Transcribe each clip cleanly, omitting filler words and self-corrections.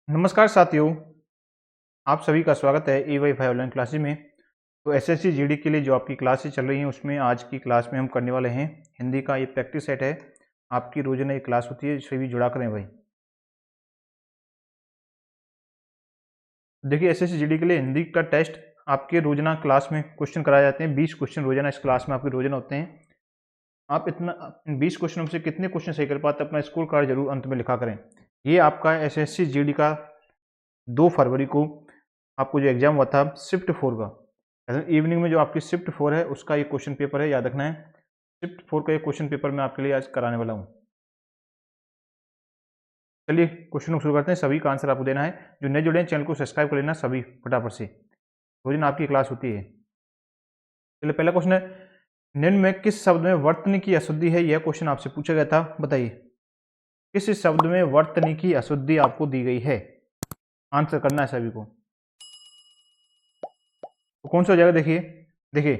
नमस्कार साथियों, आप सभी का स्वागत है EY5 ऑनलाइन क्लासेस में। तो एसएससी जीडी के लिए जो आपकी क्लासेस चल रही हैं उसमें आज की क्लास में हम करने वाले हैं हिंदी का ये प्रैक्टिस सेट है। आपकी रोजाना ये क्लास होती है, इसे भी जुड़ा करें भाई। देखिए एसएससी जीडी के लिए हिंदी का टेस्ट आपके रोजाना क्लास में क्वेश्चन कराए जाते हैं। 20 क्वेश्चन रोजाना इस क्लास में आपके रोजाना होते हैं। आप इतना 20 क्वेश्चनों से कितने क्वेश्चन सही कर पाते अपना स्कोर कार्ड जरूर अंत में लिखा करें। ये आपका एसएससी जीडी का 2 फरवरी को आपको जो एग्जाम हुआ था शिफ्ट 4 का, इवनिंग में जो आपकी शिफ्ट 4 है उसका ये क्वेश्चन पेपर है, याद रखना है। शिफ्ट 4 का ये क्वेश्चन पेपर मैं आपके लिए आज कराने वाला हूँ। चलिए क्वेश्चन को शुरू करते हैं। सभी का आंसर आपको देना है। जो नए जुड़े हैं चैनल को सब्सक्राइब कर लेना सभी फटाफट से, रोजाना आपकी क्लास होती है। चलिए पहला क्वेश्चन है, निम्न में किस शब्द में वर्तनी की अशुद्धि है? यह क्वेश्चन आपसे पूछा गया था, बताइए किस शब्द में वर्तनी की अशुद्धि आपको दी गई है? आंसर करना है सभी को। तो कौन सा हो जाएगा? देखिए देखिए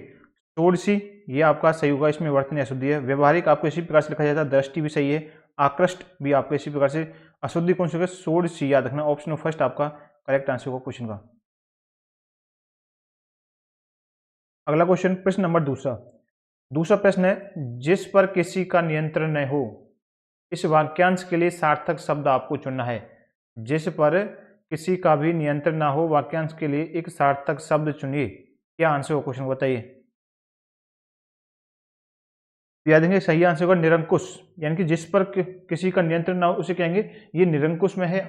षोडशी ये आपका सही होगा, इसमें वर्तनी अशुद्धि है। व्यवहारिक आपको इसी प्रकार से लिखा जाता है, दृष्टि भी सही है, आकृष्ट भी आपको इसी प्रकार से। अशुद्धि कौन सी होगा? षोडशी, याद रखना। ऑप्शन फर्स्ट आपका करेक्ट आंसर होगा क्वेश्चन का। अगला क्वेश्चन, प्रश्न नंबर दूसरा। दूसरा प्रश्न है, जिस पर किसी का नियंत्रण न हो, इस वाक्यांश के लिए सार्थक शब्द आपको चुनना है। जिस पर किसी का भी नियंत्रण ना हो, वाक्यांश के लिए एक सार्थक शब्द चुनिए। क्या आंसर होगा क्वेश्चन बताइए। याद देंगे सही आंसर होगा निरंकुश, यानी कि जिस पर किसी का नियंत्रण ना हो उसे कहेंगे ये निरंकुश में है,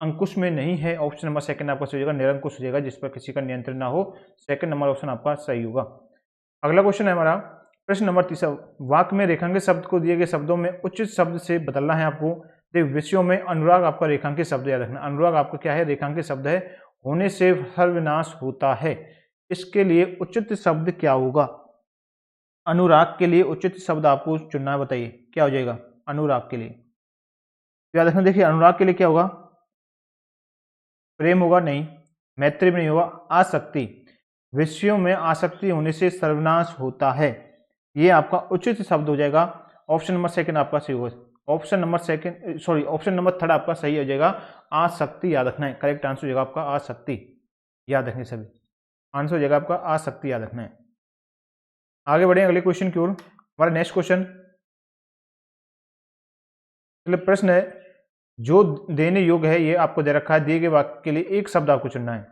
अंकुश में नहीं है। ऑप्शन नंबर सेकंड आपका सही होगा, निरंकुश हो जाएगा जिस पर किसी का नियंत्रण ना हो। सेकंड नंबर ऑप्शन आपका सही होगा। अगला क्वेश्चन है हमारा प्रश्न नंबर तीसरा। वाक्य में रेखांकित शब्द को दिए गए शब्दों में उचित शब्द से बदलना है आपको। देख विषयों में अनुराग आपका रेखांकित शब्द, याद रखना। अनुराग आपका क्या है? रेखांकित शब्द है। होने से सर्वनाश होता है, इसके लिए उचित शब्द क्या होगा? अनुराग के लिए उचित शब्द आपको चुनना है, बताइए क्या हो जाएगा अनुराग के लिए। याद रखना, देखिए अनुराग के लिए क्या होगा? प्रेम होगा? नहीं। मैत्री भी नहीं होगा। आसक्ति, विषयों में आसक्ति होने से सर्वनाश होता है, ये आपका उचित शब्द हो जाएगा। ऑप्शन नंबर सेकंड आपका सही होगा। Option number second sorry option number third आपका सही हो जाएगा, आसक्ति, याद रखना है। करेक्ट आंसर हो जाएगा आपका आसक्ति, याद रखने सभी। आंसर हो जाएगा आपका आसक्ति, याद रखना है। आगे बढ़े अगले क्वेश्चन की ओर। हमारा नेक्स्ट क्वेश्चन, प्रश्न है, जो देने योग्य है, ये आपको दे रखा है, दिए गए वाक्य के लिए एक शब्द आपको चुनना है।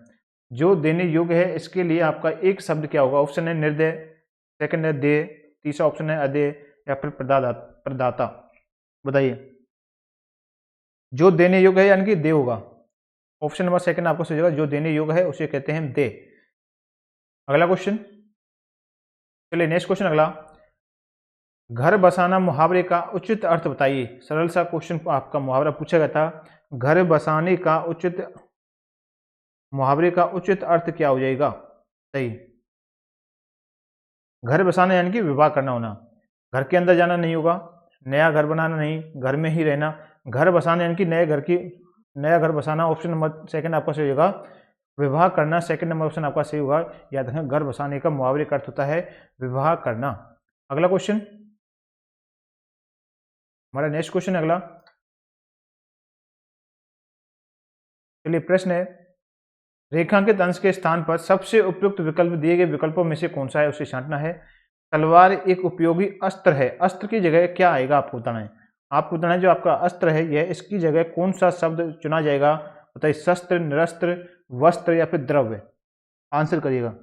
जो देने योग्य है इसके लिए आपका एक शब्द क्या होगा? ऑप्शन है निर्दय, सेकंड है दे, तीसरा ऑप्शन है अदे, या फिर प्रदाता। बताइए जो देने योग्य है यानी कि दे होगा। ऑप्शन नंबर सेकंड आपको सही होगा, जो देने योग्य है उसे कहते हैं दे। अगला क्वेश्चन, चलिए नेक्स्ट क्वेश्चन अगला। घर बसाना मुहावरे का उचित अर्थ बताइए। सरल सा क्वेश्चन आपका मुहावरा पूछा गया था। घर बसाने का उचित मुहावरे का उचित अर्थ क्या हो जाएगा? सही, घर बसाना यानी कि विवाह करना होना। घर के अंदर जाना नहीं होगा, नया घर बनाना नहीं, घर में ही रहना। घर बसाना यानी कि नया घर बसाना। ऑप्शन नंबर सेकंड आपका सही होगा। विवाह करना सेकंड नंबर ऑप्शन आपका सही होगा। याद रखें घर बसाने का मुहावरे का अर्थ होता है विवाह करना। अगला क्वेश्चन, हमारा नेक्स्ट क्वेश्चन अगला। चलिए प्रश्न है, रेखांकित अंश के स्थान पर सबसे उपयुक्त विकल्प दिए गए विकल्पों में से कौन सा है, उसे छांटना है। तलवार एक उपयोगी अस्त्र है, अस्त्र की जगह क्या आएगा आपको बताना है। आपको बताना है जो आपका अस्त्र है यह, इसकी जगह कौन सा शब्द चुना जाएगा? बताइए शस्त्र, निरस्त्र, वस्त्र या फिर द्रव्य। आंसर करिएगा।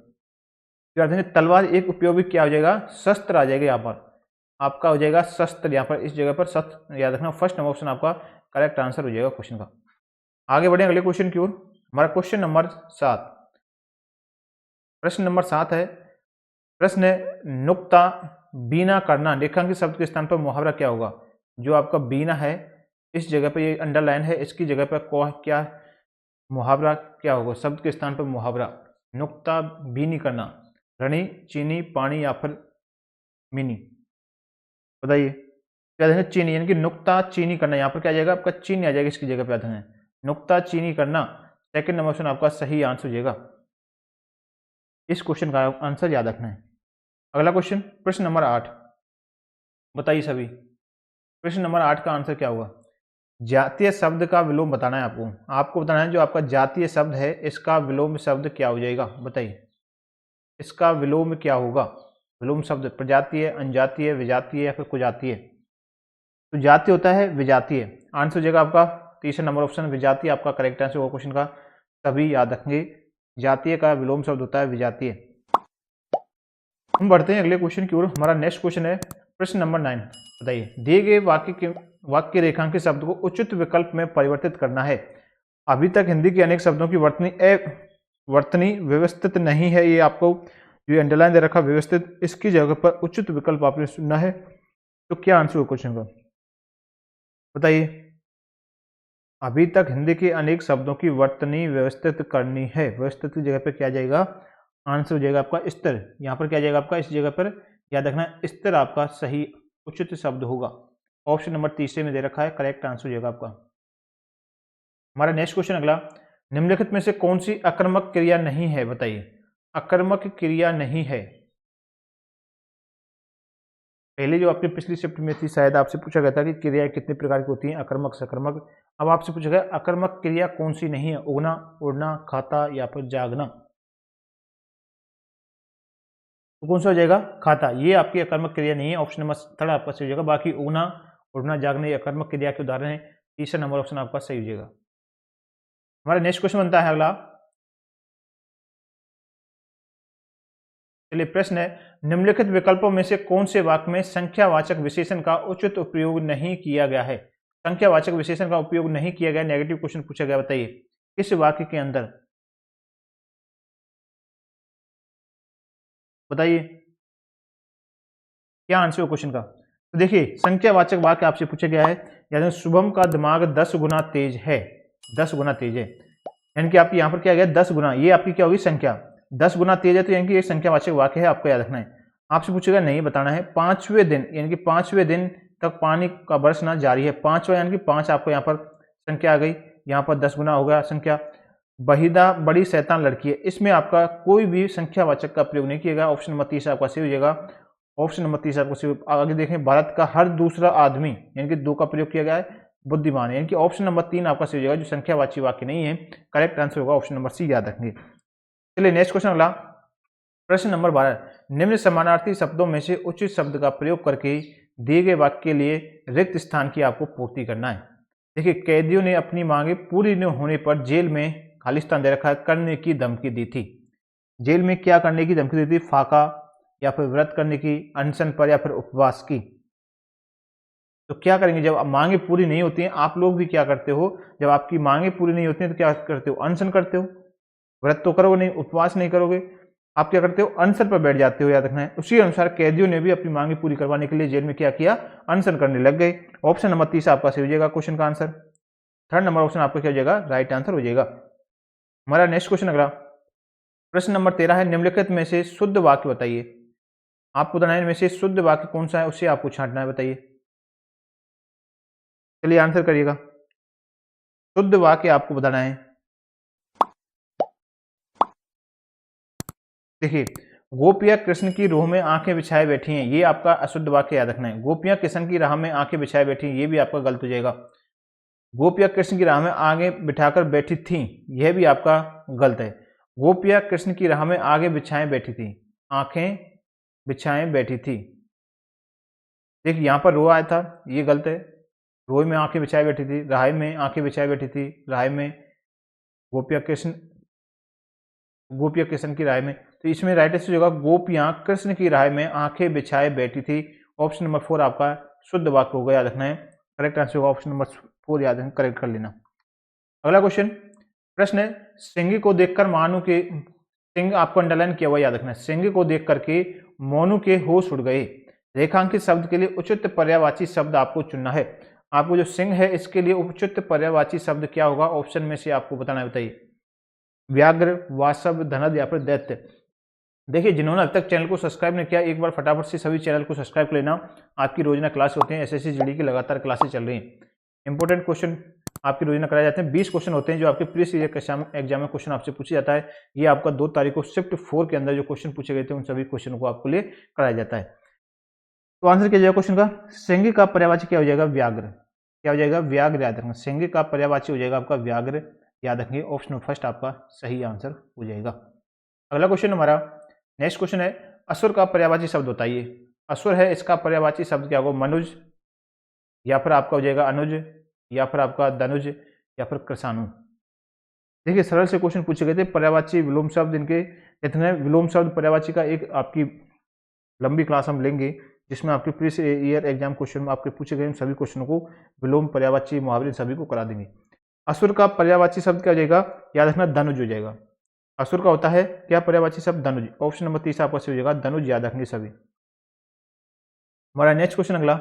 याद रखिए तलवार एक उपयोगी क्या हो जाएगा? शस्त्र आ जाएगा यहाँ पर, आपका हो जाएगा शस्त्र यहाँ पर, इस जगह पर शस्त्र। याद रखना फर्स्ट नंबर ऑप्शन आपका करेक्ट आंसर हो जाएगा क्वेश्चन का। आगे बढ़े अगले क्वेश्चन की ओर। हमारा क्वेश्चन नंबर 7, प्रश्न नंबर 7 है। प्रश्न है, नुक्ता बीना करना रेखांकित शब्द के स्थान पर मुहावरा क्या होगा? जो आपका बीना है इस जगह पर, ये अंडरलाइन है, इसकी जगह पर क्या मुहावरा क्या होगा? शब्द के स्थान पर मुहावरा नुक्ता बीनी करना। रणी, चीनी, पानी या फिर मिनी। बताइए क्या देखें? चीनी, यानी कि नुक्ता चीनी करना। यहाँ पर क्या आ जाएगा आपका? चीनी आ जाएगा इसकी जगह पे। याद है नुक्ता चीनी करना, सेकंड नंबर ऑप्शन आपका सही आंसर हो जाएगा। इस क्वेश्चन का आंसर याद रखना है। अगला क्वेश्चन, प्रश्न नंबर 8, बताइए सभी प्रश्न नंबर 8 का आंसर क्या होगा? जातीय शब्द का विलोम बताना है आपको। आपको बताना है जो आपका जातीय शब्द है इसका विलोम शब्द क्या हो जाएगा, बताइए इसका विलोम क्या होगा। विलोम शब्द प्रजातीय, अनजातीय, विजातीय या फिर कुजातीय। तो जातीय होता है विजातीय। आंसर हो जाएगा आपका तीसरा नंबर ऑप्शन विजातीय आपका करेक्ट आंसर होगा क्वेश्चन का। सभी याद रखेंगे जातीय का विलोम शब्द होता है विजातीय। हम बढ़ते हैं अगले क्वेश्चन की ओर। हमारा नेक्स्ट क्वेश्चन है प्रश्न नंबर 9। बताइए दिए गए वाक्य रेखांकित शब्द को उचित विकल्प में परिवर्तित करना है। अभी तक हिंदी के अनेक शब्दों की वर्तनी व्यवस्थित नहीं है। ये आपको जो अंडरलाइन दे रखा व्यवस्थित, इसकी जगह पर उचित विकल्प आपने चुनना है। तो क्या आंसर होगा क्वेश्चन का, बताइए। अभी तक हिंदी के अनेक शब्दों की वर्तनी व्यवस्थित करनी है। व्यवस्थित की जगह पर क्या जाएगा, आंसर हो जाएगा आपका स्तर। यहाँ पर क्या जाएगा आपका, इस जगह पर याद रखना स्तर आपका सही उचित शब्द होगा। ऑप्शन नंबर तीसरे में दे रखा है, करेक्ट आंसर हो जाएगा आपका। हमारा नेक्स्ट क्वेश्चन अगला, निम्नलिखित में से कौन सी आक्रामक क्रिया नहीं है, बताइए। आक्रामक क्रिया नहीं है। पहले जो आपकी पिछली शिफ्ट में थी शायद आपसे पूछा गया था कि क्रियाएं कितने प्रकार की होती हैं, आक्रामक सक्रमक। अब आपसे पूछा गया आक्रामक क्रिया कौन सी नहीं है, उगना, उड़ना, खाता या फिर जागना। तो कौन सा हो जाएगा, खाता। ये आपकी आक्रामक क्रिया नहीं है। ऑप्शन नंबर थर्ड आपका सही हो जाएगा। बाकी उगना, उड़ना, जागना ये आक्रामक क्रिया के उदाहरण है। तीसरा नंबर ऑप्शन आपका सही हो जाएगा। हमारा नेक्स्ट क्वेश्चन बनता है अगला। चलिए प्रश्न है, निम्नलिखित विकल्पों में से कौन से वाक्य में संख्यावाचक विशेषण का उचित उपयोग नहीं किया गया है। संख्यावाचक विशेषण का उपयोग नहीं किया गया, नेगेटिव क्वेश्चन पूछा गया, बताइए किस वाक्य के अंदर, बताइए क्या आंसर है क्वेश्चन का। तो देखिए संख्यावाचक वाक्य आपसे पूछा गया है, यानी शुभम का दिमाग 10 गुना तेज है। 10 गुना तेज है, यानी कि आपकी यहाँ पर क्या गया 10 गुना, ये आपकी क्या होगी संख्या। 10 गुना तेज है तो यानी कि ये संख्यावाचक वाक्य है, आपको याद रखना है। आपसे पूछेगा नहीं बताना है। 5वें दिन यानी कि 5वें दिन तक पानी का बरसना जारी है। 5वां यानी कि 5 आपको यहाँ पर संख्या आ गई, यहाँ पर 10 गुना हो गया संख्या। बहिदा बड़ी शैतान लड़की है, इसमें आपका कोई भी संख्यावाचक का प्रयोग नहीं किया। ऑप्शन नंबर 30 आपका सही हो जाएगा। ऑप्शन नंबर 30 आपको सही। आगे देखें, भारत का हर दूसरा आदमी यानी कि 2 का प्रयोग किया गया है, बुद्धिमान, यानी कि ऑप्शन नंबर 3 आपका सही हो जाएगा, जो संख्यावाची वाक्य नहीं है। करेक्ट आंसर होगा ऑप्शन नंबर सी, याद रखेंगे। चलिए नेक्स्ट क्वेश्चन अगला, प्रश्न नंबर 12। निम्न समानार्थी शब्दों में से उचित शब्द का प्रयोग करके दिए गए वाक्य के लिए रिक्त स्थान की आपको पूर्ति करना है। देखिए कैदियों ने अपनी मांगे पूरी न होने पर जेल में खाली स्थान दे रखा है, करने की धमकी दी थी। जेल में क्या करने की धमकी दी थी, फाका या फिर व्रत करने की, अनशन पर या फिर उपवास की। तो क्या करेंगे जब मांगे पूरी नहीं होती हैं, आप लोग भी क्या करते हो, जब आपकी मांगे पूरी नहीं होती हैं तो क्या करते हो, अनशन करते हो। व्रत तो करोगे नहीं, उपवास नहीं करोगे, आप क्या करते हो, अनशन पर बैठ जाते हो, याद रखना है। उसी अनुसार कैदियों ने भी अपनी मांगे पूरी करवाने के लिए जेल में क्या किया, अनशन करने लग गए। ऑप्शन नंबर 30 आपका सही हो जाएगा क्वेश्चन का आंसर। थर्ड नंबर ऑप्शन आपका क्या हो जाएगा, राइट आंसर हो जाएगा। हमारा नेक्स्ट क्वेश्चन अगला, प्रश्न नंबर 13 है, निम्नलिखित में से शुद्ध वाक्य बताइए। आपको बताना है इनमें से शुद्ध वाक्य कौन सा है, उससे आपको छांटना है, बताइए। चलिए आंसर करिएगा। शुद्ध वाक्य आपको बताना है। देखिए गोपियां कृष्ण की रूह में आंखें बिछाए बैठी हैं, ये आपका अशुद्ध वाक्य याद रखना है। गोपियां कृष्ण की राह में आंखें बिछाए बैठी हैं, ये भी आपका गलत हो जाएगा। गोपियां कृष्ण की राह में आगे बिठाकर बैठी थी, यह भी आपका गलत है। गोपियां कृष्ण की राह में आगे बिछाए बैठी थी, आंखें बिछाए बैठी थी। देखिए यहाँ पर रो आया था, ये गलत है। रोई में आंखें बिछाए बैठी थी, राह में आंखें बिछाए बैठी थी, राह में गोपियां कृष्ण की राह में। तो इसमें राइट आंसर होगा गोपियां कृष्ण की राह में आंखें बिछाए बैठी थी। ऑप्शन नंबर 4 आपका शुद्ध वाक्य होगा, याद रखना है। करेक्ट आंसर होगा ऑप्शन नंबर 4, याद रखना, करेक्ट कर लेना। अगला क्वेश्चन, प्रश्न है, सिंह को देखकर मानू के, सिंह आपको अंडरलाइन किया हुआ याद रखना है। सिंह को देख करके मोनू के होश उड़ गए। रेखांकित शब्द के लिए उचित पर्यायवाची शब्द आपको चुनना है। आपको जो सिंह है इसके लिए उचित पर्यायवाची शब्द क्या होगा, ऑप्शन में से आपको बताना है, बताइए। व्याघ्र, वासव, धनद या फिर दैत्य। देखिए जिन्होंने अब तक चैनल को सब्सक्राइब नहीं किया, एक बार फटाफट से सभी चैनल को सब्सक्राइब कर लेना। आपकी रोजाना क्लास होते हैं, एसएससी जीडी की लगातार क्लासेस चल रही हैं। इंपोर्टेंट क्वेश्चन आपकी रोजाना कराए जाते हैं। 20 क्वेश्चन होते हैं जो आपके प्रीवियस ईयर एग्जाम में क्वेश्चन आपसे पूछा जाता है। ये आपका 2 तारीख को शिफ्ट 4 के अंदर जो क्वेश्चन पूछे गए थे उन सभी क्वेश्चन को आपको लिए कराया जाता है। तो आंसर क्या जाएगा क्वेश्चन का, सिंह का पर्यायवाची क्या हो जाएगा, व्याघ्र। क्या हो जाएगा, व्याघ्र याद रखेंगे। सिंह का पर्यायवाची हो जाएगा आपका व्याघ्र याद रखेंगे। ऑप्शन नंबर फर्स्ट आपका सही आंसर हो जाएगा। अगला क्वेश्चन हमारा नेक्स्ट क्वेश्चन है, असुर का पर्यायवाची शब्द बताइए। असुर है, इसका पर्यायवाची शब्द क्या होगा, मनुज, या फिर आपका हो जाएगा अनुज, या फिर आपका धनुज, या फिर कृषाणु। देखिए सरल से क्वेश्चन पूछे गए थे, पर्यायवाची विलोम शब्द इनके कितने, विलोम शब्द पर्यायवाची का एक आपकी लंबी क्लास हम लेंगे जिसमें आपके प्रीवियस ईयर एग्जाम क्वेश्चन में आपके पूछे गए सभी क्वेश्चनों को विलोम, पर्यायवाची, मुहावरे सभी को करा देंगे। असुर का पर्यायवाची शब्द क्या हो जाएगा, याद रखना धनुज हो जाएगा। असुर का होता है क्या पर्यायवाची शब्द, धनुज। ऑप्शन नंबर 30 आपका सही हो जाएगा, धनुज याद रखेंगे सभी। हमारा नेक्स्ट क्वेश्चन अगला,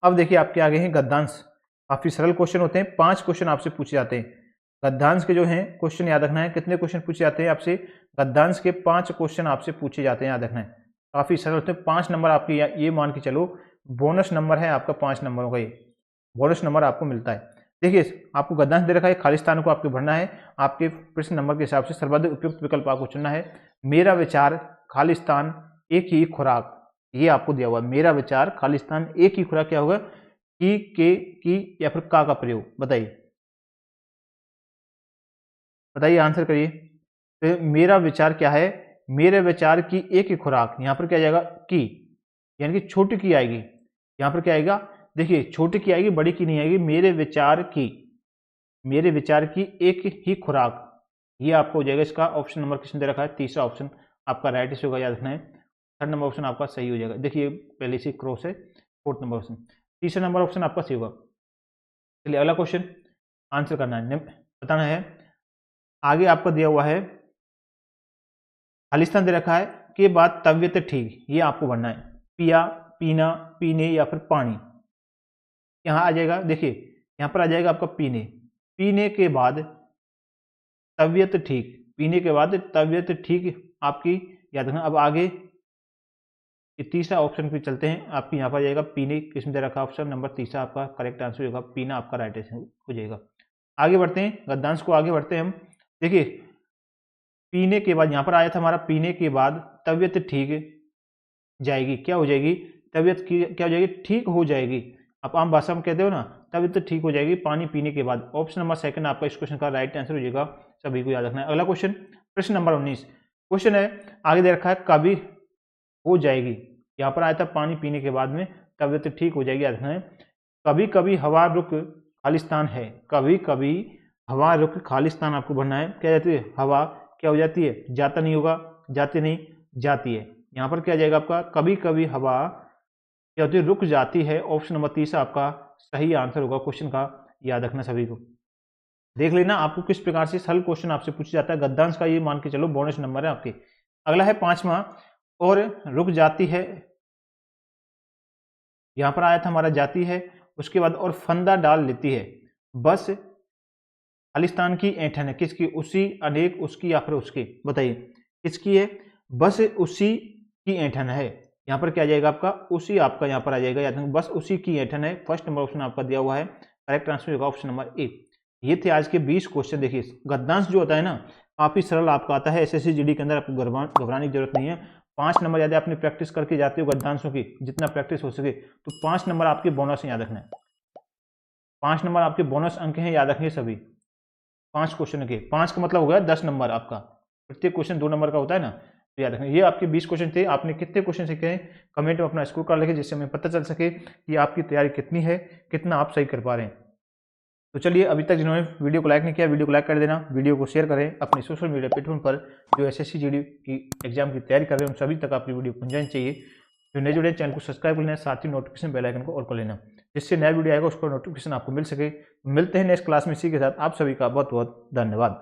अब देखिए आपके आगे हैं गद्यांश। काफी सरल क्वेश्चन होते हैं, 5 क्वेश्चन आपसे पूछे जाते हैं। गद्यांश के जो हैं क्वेश्चन याद रखना है, कितने क्वेश्चन पूछे जाते हैं आपसे, गद्यांश के 5 क्वेश्चन आपसे पूछे जाते हैं, याद रखना है। काफी सरल होते हैं, 5 नंबर आपकी ये मान के चलो बोनस नंबर है आपका, 5 नंबरों का ये बोनस नंबर आपको मिलता है। देखिए आपको गद्यांश दे रखा है, खालिस्तान को आपको भरना है, आपके प्रश्न नंबर के हिसाब से सर्वाधिक उपयुक्त विकल्प आपको चुनना है। मेरा विचार खालिस्तान एक ही खुराक, ये आपको दिया हुआ है। मेरा विचार खालिस्तान एक ही खुराक क्या होगा, की, के, की या फिर का प्रयोग, बताइए बताइए आंसर करिए। तो मेरा विचार क्या है, मेरे विचार की एक ही खुराक, यहाँ पर क्या जाएगा की, यानी कि छोटी की आएगी, यहाँ पर क्या आएगा, देखिए छोटी की आएगी, बड़ी की नहीं आएगी। मेरे विचार की, मेरे विचार की एक ही खुराक, ये आपको हो जाएगा। इसका ऑप्शन नंबर किसने दे रखा है, तीसरा ऑप्शन आपका राइट से होगा, याद रखना है। थर्ड नंबर ऑप्शन आपका सही हो जाएगा। देखिए पहले से क्रॉस है, फोर्थ नंबर ऑप्शन, तीसरा नंबर ऑप्शन आपका सही होगा। चलिए अगला क्वेश्चन आंसर करना है, बताना है। आगे आपका दिया हुआ है खालिस्तान दे रखा है के बाद तबीयत ठीक, ये आपको भरना है। पिया, पीना, पीने या फिर पानी, यहाँ आ जाएगा। देखिए यहाँ पर आ जाएगा आपका पीने, पीने के बाद तबीयत ठीक, पीने के बाद तबीयत ठीक आपकी, याद रखना। अब आगे ये तीसरा ऑप्शन पे चलते हैं, आपकी यहाँ पर आ जाएगा पीने, किसमें दे रखा ऑप्शन नंबर तीसरा आपका करेक्ट आंसर होगा, पीना आपका राइट आंसर हो जाएगा। आगे बढ़ते हैं, गद्यांश को आगे बढ़ते हैं हम। देखिए पीने के बाद यहाँ पर आया था हमारा, पीने के बाद तबीयत ठीक जाएगी, क्या हो जाएगी, तबीयत की क्या हो जाएगी, ठीक हो जाएगी। आप आम भाषा में कहते हो ना, तबीयत ठीक हो जाएगी पानी पीने के बाद। ऑप्शन नंबर सेकंड आपका इस क्वेश्चन का राइट आंसर हो जाएगा, सभी को याद रखना है। अगला क्वेश्चन प्रश्न नंबर 19 क्वेश्चन है, आगे दे रखा है कभी हो जाएगी, यहाँ पर आया था पानी पीने के बाद में तबीयत ठीक हो जाएगी, याद रखना है। कभी कभी हवा रुक खालिस्तान है, कभी कभी हवा रुक खालिस्तान आपको भरना है। क्या जाती है हवा, क्या हो जाती है, जाता नहीं होगा, जाती नहीं, जाती है। यहाँ पर क्या जाएगा आपका, कभी कभी हवा क्या होती है, रुक जाती है। ऑप्शन नंबर 30 आपका सही आंसर होगा क्वेश्चन का, याद रखना सभी को। देख लेना आपको किस प्रकार से सरल क्वेश्चन आपसे पूछा जाता है। गद्यांश का ये मान के चलो बोनस नंबर है आपके। अगला है 5वां, और रुक जाती है, यहाँ पर आया था हमारा जाती है, उसके बाद और फंदा डाल लेती है। बस खालिस्तान की ऐंठन है, किसकी, उसी, अनेक, उसकी या फिर उसके, बताइए किसकी है, बस उसी की ऐंठन है। यहाँ पर क्या जाएगा आपका, उसी आपका यहाँ पर आ जाएगा, याद रखना बस उसी की ऐंठन है। फर्स्ट नंबर ऑप्शन आपका दिया हुआ है, करेक्ट आंसर होगा ऑप्शन नंबर ए। ये थे आज के 20 क्वेश्चन। देखिए गद्यांश जो होता है ना, काफी सरल आपका आता है, एसएससी जीडी के अंदर आपको घबराने की जरूरत नहीं है। 5 नंबर याद है, आपने प्रैक्टिस करके जाते हो गद्यांशों की, जितना प्रैक्टिस हो सके, तो 5 नंबर आपके बोनस याद रखना है। 5 नंबर आपके बोनस अंक हैं, याद रखिए सभी। 5 क्वेश्चन के, 5 का मतलब हो गया 10 नंबर आपका, प्रत्येक क्वेश्चन 2 नंबर का होता है ना, तो याद रखें। ये आपके 20 क्वेश्चन थे, आपने कितने क्वेश्चन सीखे हैं कमेंट में अपना स्कोर कार्ड लिखे, जिससे हमें पता चल सके कि आपकी तैयारी कितनी है, कितना आप सही कर पा रहे हैं। तो चलिए अभी तक जिन्होंने वीडियो को लाइक नहीं किया, वीडियो को लाइक कर देना, वीडियो को शेयर करें अपने सोशल मीडिया प्लेटफॉर्म पर। जो एसएससी जीडी की एग्जाम की तैयारी कर रहे हैं उन सभी तक आपकी वीडियो पहुंच जानी चाहिए। जो नए जुड़े चैनल को सब्सक्राइब कर लेना, साथ ही नोटिफिकेशन बेल आइकन को ऑल कर लेना, जिससे नया वीडियो आएगा उसका नोटिफिकेशन आपको मिल सके। मिलते हैं नेक्स्ट क्लास में, इसी के साथ आप सभी का बहुत बहुत धन्यवाद।